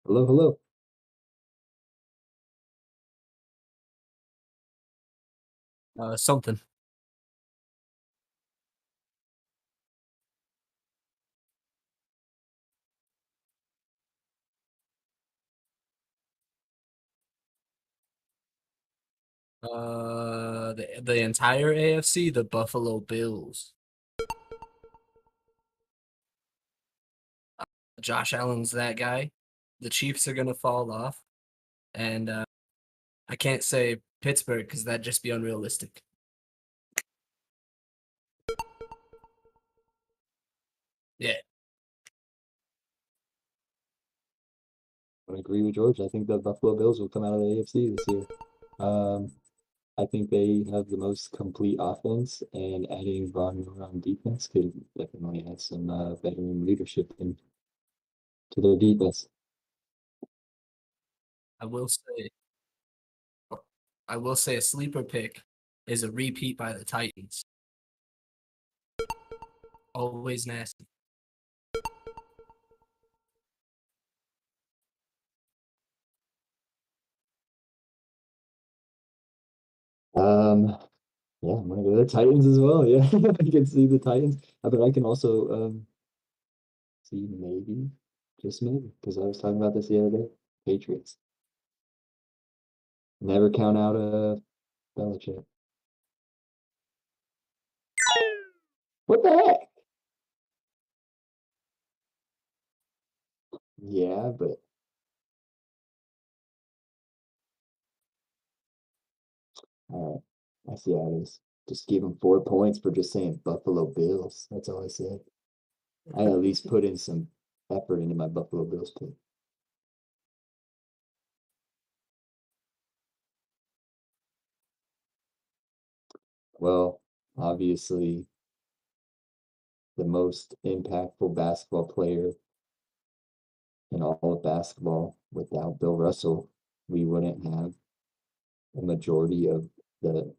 Hello, hello. Something. The entire AFC, the Buffalo Bills. Josh Allen's that guy. The Chiefs are gonna fall off, and I can't say Pittsburgh because that'd just be unrealistic. Yeah, I agree with George. I think the Buffalo Bills will come out of the AFC this year. Um, I think they have the most complete offense, and adding Von Miller on defense could definitely add some veteran leadership into their defense. I will say, I will say a sleeper pick is a repeat by the Titans. Always nasty. Um, yeah, I'm gonna go to the Titans as well. Yeah, I can see the Titans, but I can also see maybe, just maybe, because I was talking about this the other day. Patriots. Never count out Belichick. What the heck? Yeah, but all right. I see how it is. Just give him 4 points for just saying Buffalo Bills. That's all I said. I at least put in some effort into my Buffalo Bills pick. Well, obviously, the most impactful basketball player in all of basketball. Without Bill Russell, we wouldn't have a majority of the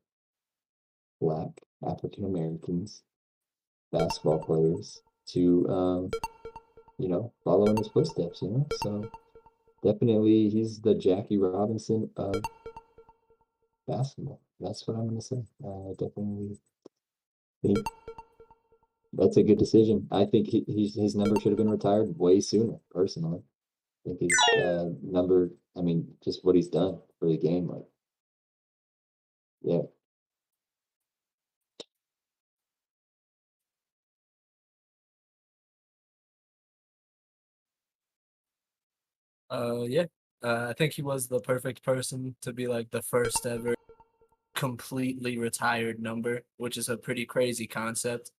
Black African Americans basketball players to, follow in his footsteps. So definitely, he's the Jackie Robinson of basketball. That's what I'm going to say. Definitely think that's a good decision. I think his number should have been retired way sooner, personally. I think his number, I mean, just what he's done for the game, like, yeah. Yeah. I think he was the perfect person to be like the first ever completely retired number, which is a pretty crazy concept.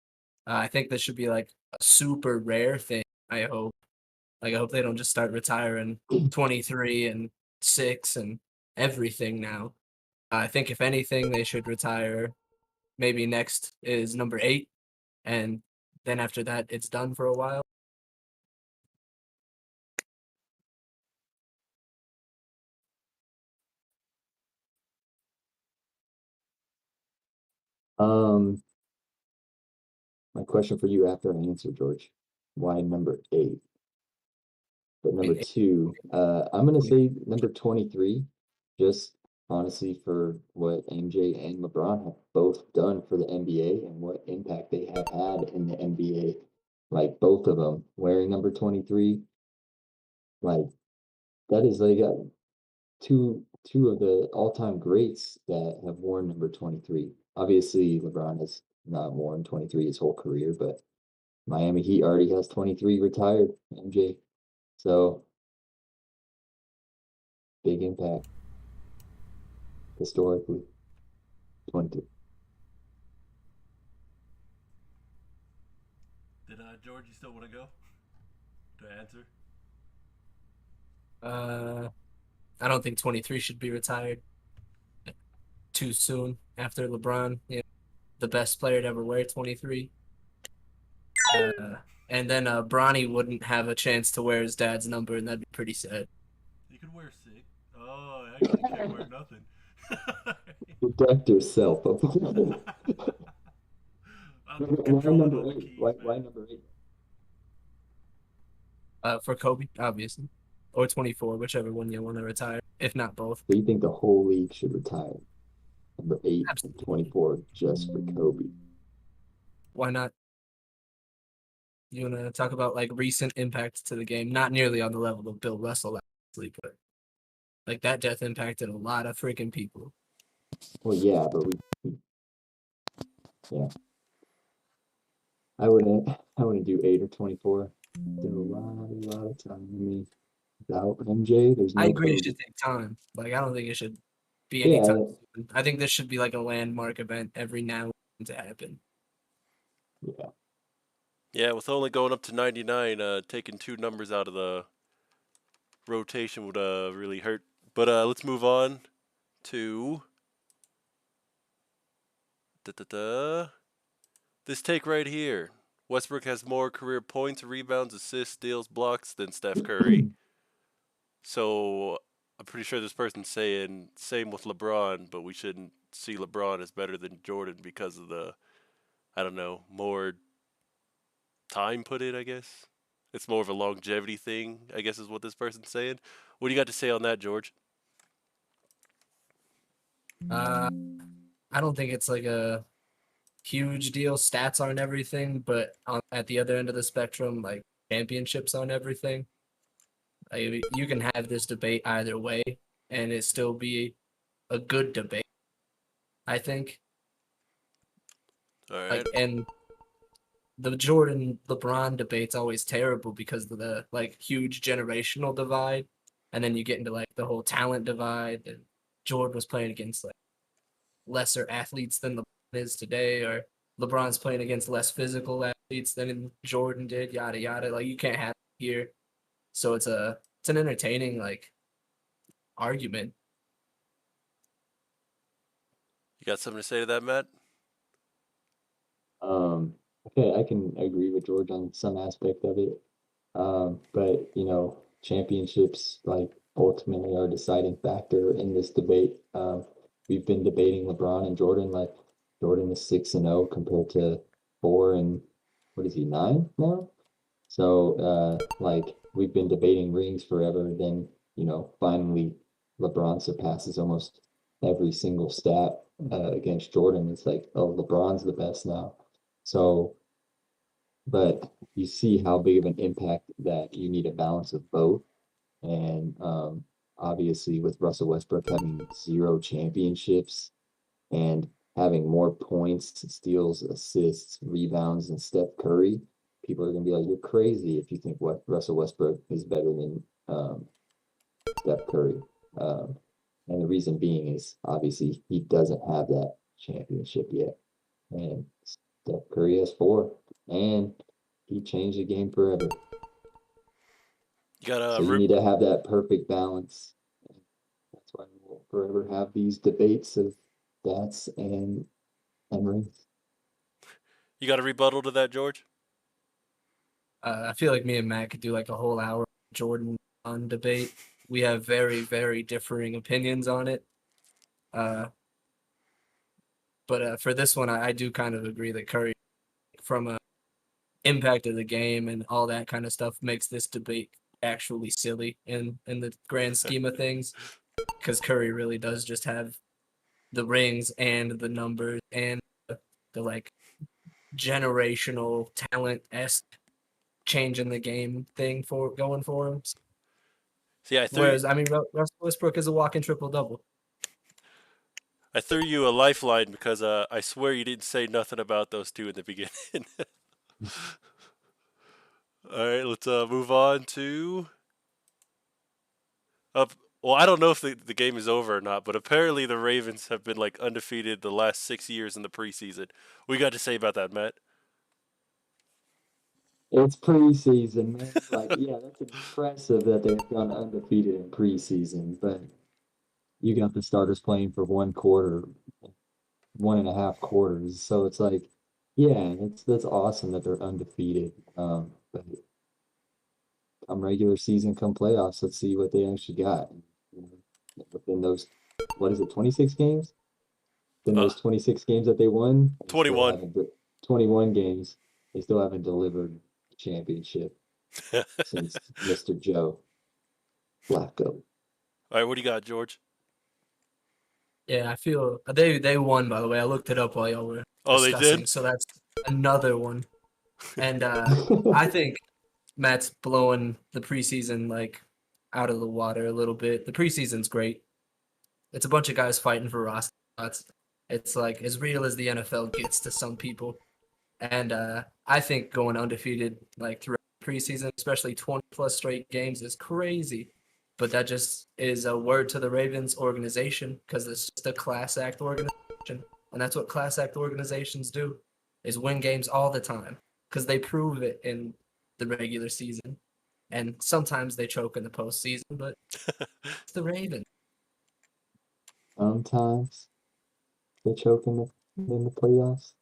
I think this should be like a super rare thing. I hope. Like I hope they don't just start retiring 23 and 6 and everything now. I think if anything, they should retire. Maybe next is number 8, and then after that, it's done for a while. Um, my question for you after I answer, George, why number 8? But number It- 2, I'm gonna it- say number 23, just honestly for what MJ and LeBron have both done for the NBA and what impact they have had in the NBA. Like both of them wearing number 23, like that is like two of the all-time greats that have worn number 23. Obviously, LeBron has not worn 23 his whole career, but Miami Heat already has 23 retired, MJ. So big impact historically. 23. Did George, you still want to go to answer? Uh, I don't think 23 should be retired too soon after LeBron, the best player to ever wear 23. And then Bronny wouldn't have a chance to wear his dad's number, and that'd be pretty sad. You can wear 6. Oh, actually, can't wear nothing. Protect yourself. I'm Why controlling number all the 8? keys, Why man. number 8? For Kobe, obviously. or 24, whichever one you want to retire, if not both. So you think the whole league should retire number 8 and Absolutely. 24 just for Kobe? Why not? You want to talk about like recent impact to the game? Not nearly on the level of Bill Russell, obviously, but like that death impacted a lot of freaking people. Well, yeah, but yeah. I wouldn't do 8 or 24. Still a lot of time. I mean, without MJ, there's I no agree it Kobe. should take time. Like I don't think it should be any Yeah, time soon. I think this should be like a landmark event every now and then to happen. yeah. Yeah, with only going up to 99, taking 2 numbers out of the rotation would really hurt. But let's move on to this take right here. Westbrook has more career points, rebounds, assists, steals, blocks than Steph Curry. So I'm pretty sure this person's saying same with LeBron, but we shouldn't see LeBron as better than Jordan because of the, I don't know, more time put in, I guess. It's more of a longevity thing, I guess is what this person's saying. What do you got to say on that, George? I don't think it's like a huge deal. Stats aren't everything, but at the other end of the spectrum, like championships aren't everything. Like, you can have this debate either way, and it still be a good debate. I think. All right. Like, and the Jordan LeBron debate's always terrible because of the like huge generational divide, and then you get into like the whole talent divide. And Jordan was playing against like lesser athletes than LeBron is today, or LeBron's playing against less physical athletes than Jordan did. Yada yada. Like you can't have it here. So it's an entertaining like argument. You got something to say to that, Matt? Okay, I can agree with George on some aspect of it. But championships like ultimately are a deciding factor in this debate. We've been debating LeBron and Jordan, like Jordan is 6-0 compared to 4 and what is he, 9 now? So like we've been debating rings forever, then finally LeBron surpasses almost every single stat against Jordan. It's like, oh, LeBron's the best now. So but you see how big of an impact that you need a balance of both. And obviously, with Russell Westbrook having 0 championships and having more points, steals, assists, rebounds than Steph Curry, people are going to be like, you're crazy if you think what Russell Westbrook is better than Steph Curry. And the reason being is obviously he doesn't have that championship yet. And Steph Curry has 4. And he changed the game forever. You got So you need to have that perfect balance. That's why we'll forever have these debates of stats and rings. you got a rebuttal to that, George? I feel like me and Matt could do like a whole hour Jordan on debate. We have very, very differing opinions on it. But for this one, I do kind of agree that Curry, from a impact of the game and all that kind of stuff, makes this debate actually silly in the grand scheme of things. Because Curry really does just have the rings and the numbers and the like generational talent-esque change in the game thing for going for him. See, Whereas, I mean, Russell Westbrook is a walking triple-double. I threw you a lifeline because I swear you didn't say nothing about those two in the beginning. All right, let's move on to. Well, I don't know if the game is over or not, but apparently the Ravens have been like undefeated the last 6 years in the preseason. What you got to say about that, Matt? It's preseason, man. Like, yeah, that's impressive that they've gone undefeated in preseason, but you got the starters playing for 1 quarter, 1.5 quarters. So it's like, yeah, that's awesome that they're undefeated. But come regular season, come playoffs, let's see what they actually got. Within those, what is it, 26 games? In those 26 games that they won, 21. 21 games, they still haven't delivered a championship since Mr. Joe. Flacco. All right, what do you got, George? Yeah, I feel they won, by the way. I looked it up while y'all were Oh, they discussing, did? so that's another one. And I think Matt's blowing the preseason like out of the water a little bit. The preseason's great. It's a bunch of guys fighting for roster spots. It's like as real as the NFL gets to some people. And I think going undefeated like throughout the preseason, especially 20 plus straight games, is crazy. But that just is a word to the Ravens organization because it's just a class act organization. And that's what class act organizations do is win games all the time because they prove it in the regular season. And sometimes they choke in the postseason, but it's the Ravens. Sometimes they choke in the playoffs.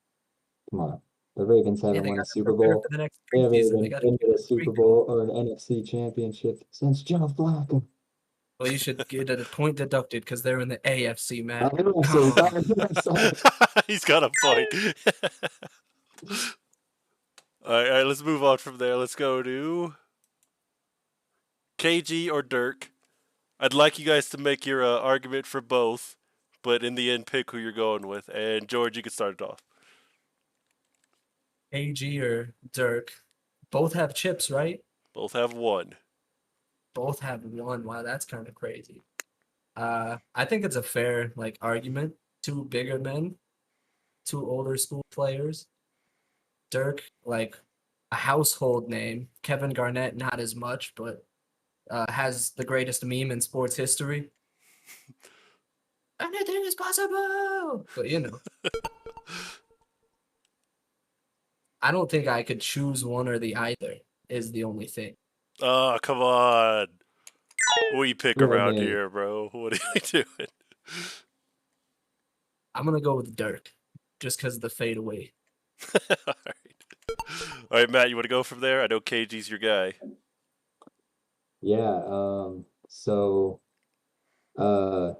Come on. The Ravens Yeah, haven't they won a got to Super prepare Bowl. for the next They haven't preseason. They even got to been keep to a the streak Super going. Bowl or an NFC championship since Joe Flacco. Well, you should get a point deducted because they're in the AFC, man. I'm Come sorry, on. I'm sorry. He's got a point. All right, let's move on from there. Let's go to KG or Dirk. I'd like you guys to make your argument for both, but in the end, pick who you're going with. And George, you can start it off. AG or Dirk. Both have chips, right? Both have one. Both have one. Wow, that's kind of crazy. I think it's a fair like argument. Two bigger men, two older school players. Dirk, like a household name. Kevin Garnett, not as much, but has the greatest meme in sports history. Anything is possible. But I don't think I could choose one or the either. Is the only thing. Oh, come on. We pick Well, around man. here, bro. What are you doing? I'm gonna go with Dirk, just because of the fadeaway. All right. All right, Matt, you want to go from there? I know KG's your guy. Yeah, so uh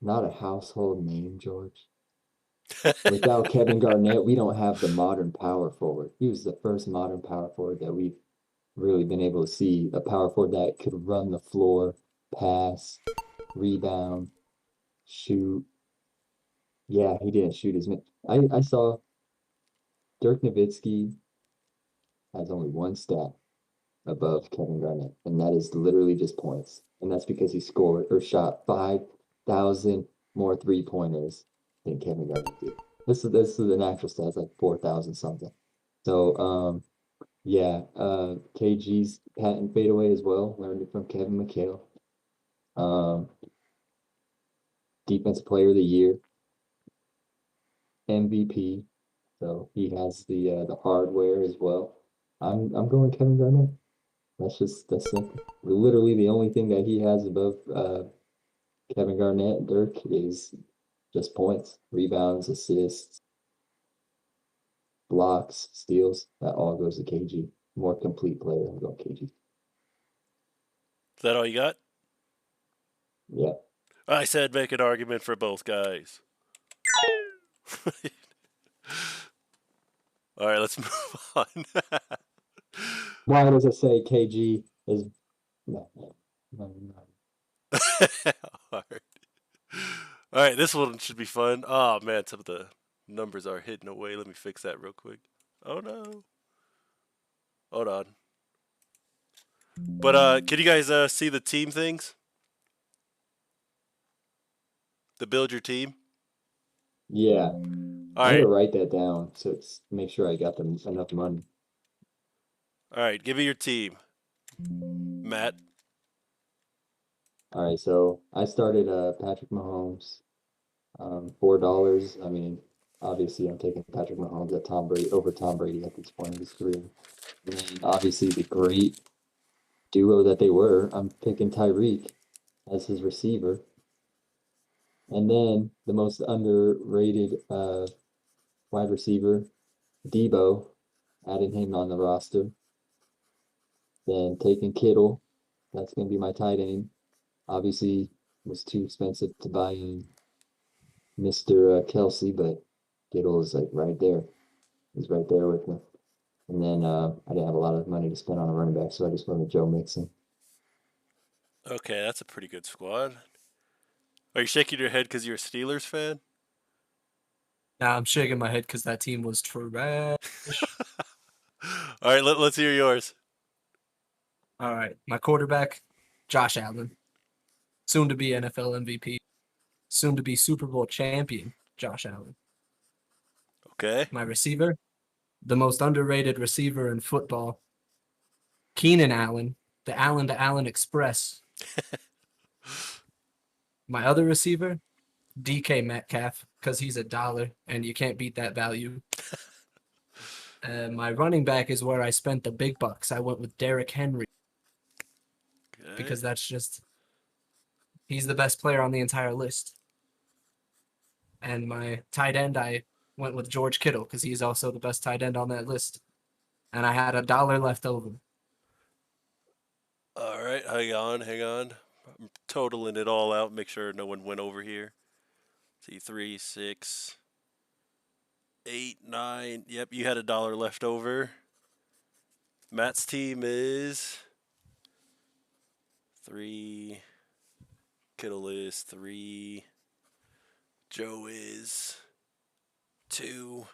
not a household name, George. Without Kevin Garnett, we don't have the modern power forward. He was the first modern power forward that we've really been able to see. A power forward that could run the floor, pass, rebound, shoot. Yeah, he didn't shoot as many. I saw Dirk Nowitzki has only one stat above Kevin Garnett, and that is literally just points. And that's because he scored or shot 5,000 more three-pointers than Kevin Garnett did. This is the natural stats, like 4,000 something. So yeah, KG's patent fadeaway as well, learned it from Kevin McHale. Um, Defensive Player of the Year, MVP. So he has the hardware as well. I'm going Kevin Garnett. That's simple. Literally the only thing that he has above Kevin Garnett and Dirk is just points, rebounds, assists, blocks, steals. That all goes to KG. More complete player. I'm going KG. Is that all you got? Yeah. I said make an argument for both guys. All right, let's move on. Why does it say KG is no, no. All right. All right, this one should be fun. Oh man, some of the numbers are hidden away. Let me fix that real quick. Oh no. Hold on. But can you guys see the team things? The build your team. Yeah. All I had right, to write that down so it's make sure I got them enough money. all right. Give me your team, Matt. All right, so I started Patrick Mahomes, $4. I mean, obviously I'm taking Patrick Mahomes at Tom Brady over Tom Brady at this point in his career. And then obviously the great duo that they were, I'm picking Tyreek as his receiver. And then the most underrated wide receiver, Debo, adding him on the roster. Then taking Kittle, that's going to be my tight end. Obviously, it was too expensive to buy in Mr. Kelsey, but Kittle is like right there. He's right there with me. And then I didn't have a lot of money to spend on a running back, so I just went with Joe Mixon. Okay, that's a pretty good squad. Are you shaking your head because you're a Steelers fan? Now I'm shaking my head because that team was trash. All right, let's hear yours. All right, my quarterback, Josh Allen, soon to be NFL MVP, soon to be Super Bowl champion, Josh Allen. Okay. My receiver, the most underrated receiver in football, Keenan Allen, the Allen to Allen Express. My other receiver, DK Metcalf, because he's $1 and you can't beat that value. My running back is where I spent the big bucks. I went with Derrick Henry Okay. because he's the best player on the entire list. And my tight end, I went with George Kittle because he's also the best tight end on that list. And I had $1 left over. All right, hang on. I'm totaling it all out. Make sure no one went over here. See, 3, 6, 8, 9. Yep, you had $1 left over. Matt's team is 3. Kittle is 3. Joe is 2.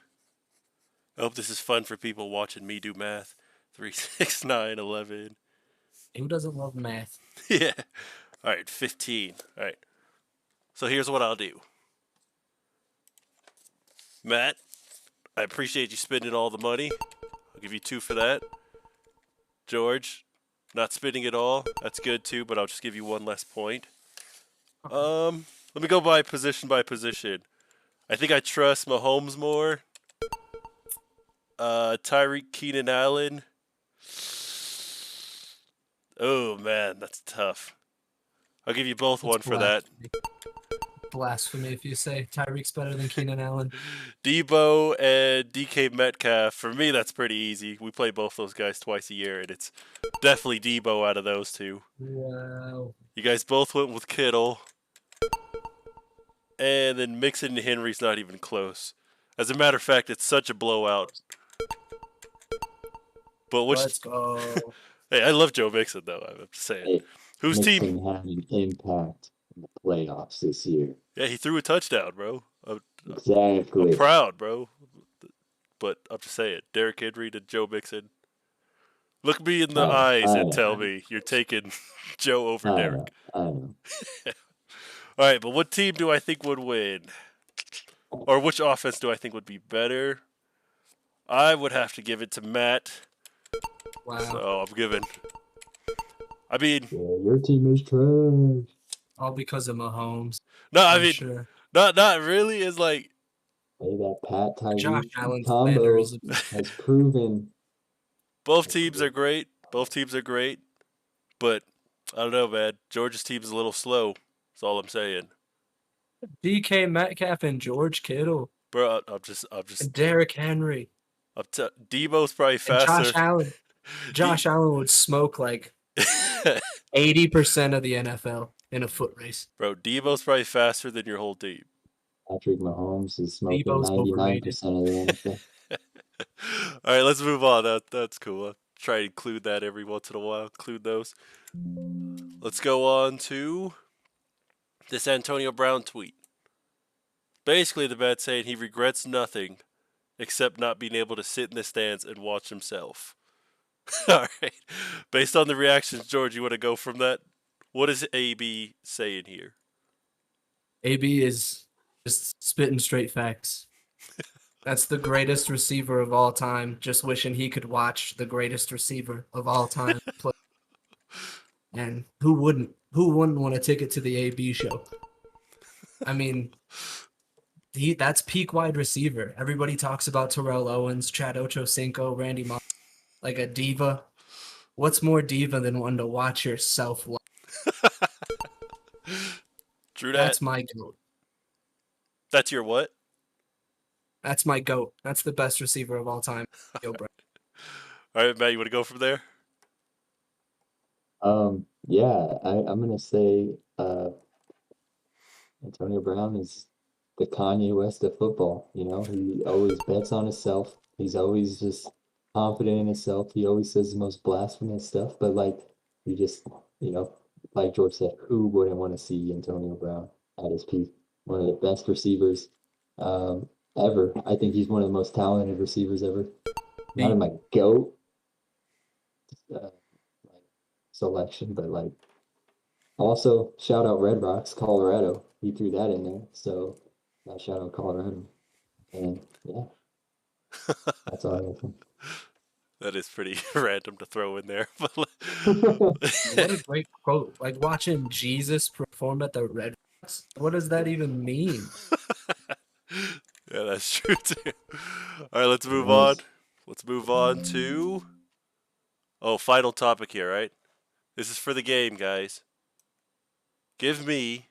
I hope this is fun for people watching me do math. 3, 6, 9, 11. Who doesn't love math? Yeah. All right, 15. All right. So here's what I'll do. Matt, I appreciate you spending all the money. I'll give you 2 for that. George, not spending it all. That's good too, but I'll just give you 1 less point. Let me go by position. I think I trust Mahomes more. Tyreek, Keenan Allen. Oh man, that's tough. I'll give you both 1 for that. Blasphemy if you say Tyreek's better than Keenan Allen. Debo and DK Metcalf. For me, that's pretty easy. We play both those guys twice a year, and it's definitely Debo out of those 2. Wow. You guys both went with Kittle. And then Mixon and Henry's not even close. As a matter of fact, it's such a blowout. But Let's go. Hey, I love Joe Mixon, though. I'm just saying. Hey, Whose team? Mixon had an impact in the playoffs this year. Yeah, he threw a touchdown, bro. I'm Exactly. proud, bro. But I'm just saying, Derrick Henry to Joe Mixon. Look me in the eyes and tell me you're taking Joe over Derrick. I know. All right, but what team do I think would win? Or which offense do I think would be better? I would have to give it to Matt. Wow. So I'm giving. I mean, Yeah, your team is trash. All because of Mahomes. no, I I'm mean, sure. not really. It's like Hey, that Pat Josh Tyreek Allen combo slander has proven. both teams are great. But I don't know, man. Georgia's team's a little slow. That's all I'm saying, DK Metcalf and George Kittle bro. I'm just. and Derrick Henry Debo's probably and faster. Josh Allen. Josh Allen would smoke like 80% of the NFL in a foot race. Bro, Debo's probably faster than your whole team. Patrick Mahomes is smoking Debo's 99% of the NFL. All right, let's move on. That's cool. I'll try to include that every once in a while. Include those. Let's go on to this Antonio Brown tweet. Basically, the man saying he regrets nothing except not being able to sit in the stands and watch himself. All right. Based on the reactions, George, you want to go from that? What is AB saying here? AB is just spitting straight facts. That's the greatest receiver of all time. Just wishing he could watch the greatest receiver of all time play. And who wouldn't? Who wouldn't want a ticket to the AB show? I mean, that's peak wide receiver. Everybody talks about Terrell Owens, Chad Ochocinco, Randy Moss, like a diva. What's more diva than one to watch yourself? True that. That's my goat. That's your what? That's my goat. That's the best receiver of all time. Yo, bro. All right, Matt, you want to go from there? Yeah, I'm gonna say Antonio Brown is the Kanye West of football. You know, he always bets on himself. He's always just confident in himself. He always says the most blasphemous stuff, but like he just, like George said, who wouldn't want to see Antonio Brown at his peak? One of the best receivers ever. I think he's one of the most talented receivers ever. Not in my GOAT like selection, but like also shout out Red Rocks, Colorado. He threw that in there. So shout out Colorado. And yeah, that's all I have. That is pretty random to throw in there. But What a great quote. Like watching Jesus perform at the Red Rocks. What does that even mean? yeah, that's true too. All right, let's move Nice. on. Let's move on to final topic here, right? This is for the game, guys. Give me.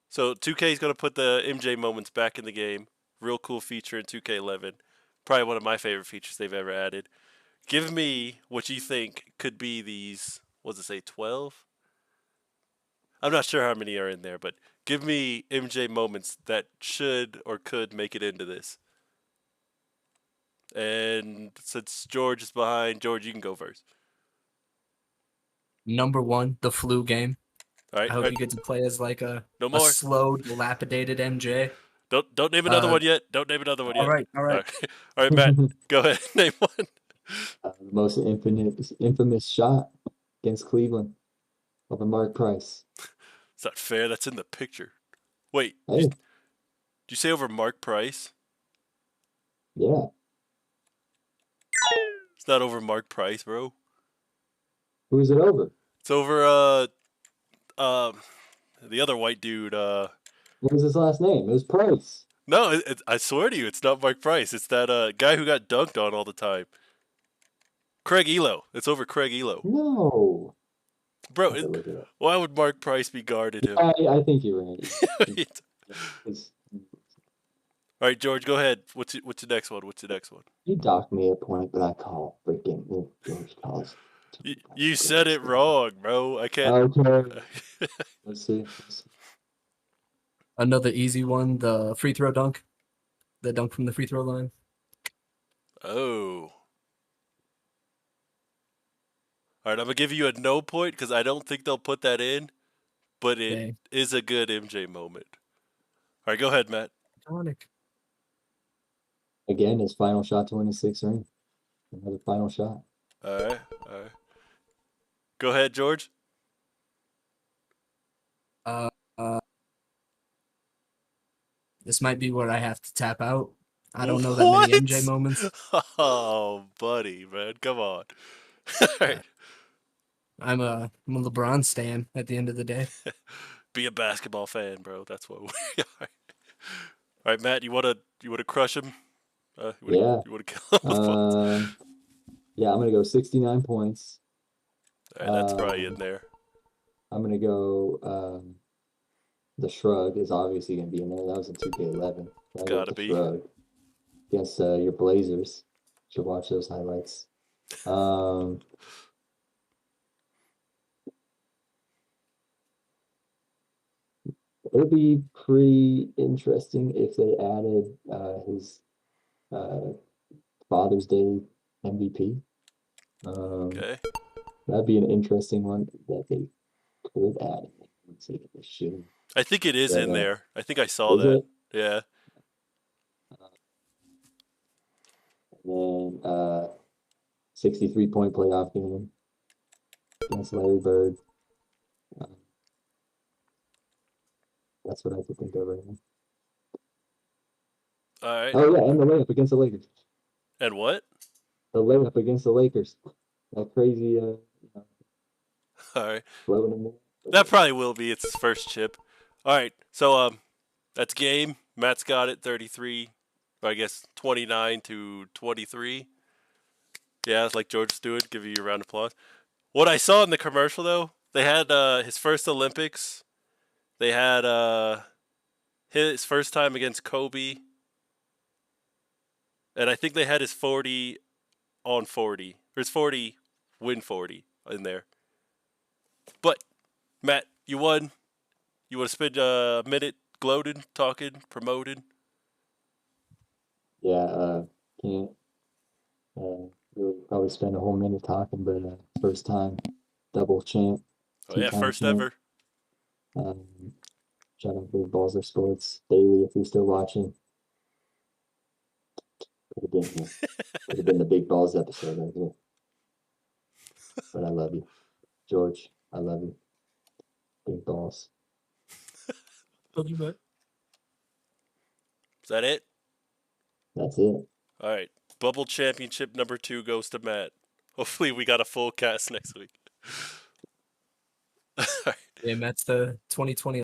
So 2K is gonna put the MJ moments back in the game. Real cool feature in 2K11. Probably one of my favorite features they've ever added. Give me what you think could be these. What does it say? 12? I'm not sure how many are in there, but give me MJ moments that should or could make it into this. And since George is behind, George, you can go first. Number one, the flu game. All right. I hope you get to play as like a No more. slow, dilapidated MJ. Don't name another one yet. Don't name another one yet. All right. All right, Matt, go ahead. Name one. The most infamous shot against Cleveland over Mark Price. It's not fair. That's in the picture. Wait, Hey, did you say over Mark Price? yeah. It's not over Mark Price, bro. Who is it over? It's over the other white dude. What was his last name? It was Price. No, I swear to you, it's not Mark Price. It's that guy who got dunked on all the time. Craig Elo. It's over Craig Elo. No. Bro, I have to look it up. why would Mark Price be guarded him? I think you're right. It's- All right, George, go ahead. What's the next one? What's the next one? You docked me a point, but I call freaking George calls. You said it wrong, bro. I can't. Okay. Let's see. Another easy one, the free throw dunk. The dunk from the free throw line. Oh. All right, I'm gonna give you a no point because I don't think they'll put that in, but it is a good MJ moment. All right, go ahead, Matt. Iconic. Again, his final shot to win his sixth ring. Another final shot. All right. Go ahead, George. This might be where I have to tap out. I don't know that many MJ moments. Oh, buddy, man, come on. All right. I'm a LeBron stan at the end of the day. Be a basketball fan, bro. That's what we are. All right, Matt, you wanna crush him? Yeah. You wanna kill him? Yeah, I'm gonna go 69 points. All right, that's probably in there. I'm gonna go. The shrug is obviously gonna be in there. That was in 2K11. Gotta be. Shrug against your Blazers. Should watch those highlights. It would be pretty interesting if they added his Father's Day MVP. Okay. That'd be an interesting one that they could add. Let's say that they should. I think it is in there. I think I saw Is that. it? Yeah. And then 63-point playoff game against Larry Bird. That's what I could think of right now. All right. Oh yeah, and the layup against the Lakers. And what? The layup against the Lakers. That crazy All right. floating in there. That probably will be its first chip. All right. So that's game. Matt's got it 33. I guess 29-23. Yeah, it's like George's doing. Give you a round of applause. What I saw in the commercial though, they had his first Olympics. They had his first time against Kobe. And I think they had his 40 on 40. Or his 40 win 40 in there. But Matt, you won. You want to spend a minute gloating, talking, promoting? Yeah, can't really probably spend a whole minute talking, but first time double champ. Oh yeah, Two-time first champ. ever. Shout out for Balls of Sports Daily if you're still watching. Could have been here. Could have been the Big Balls episode right here. But I love you, George. I love you. Big balls. Love you, man. Is that it? That's it. All right. Bubble Championship number 2 goes to Matt. Hopefully we got a full cast next week. All right. Yeah, Matt's the 2020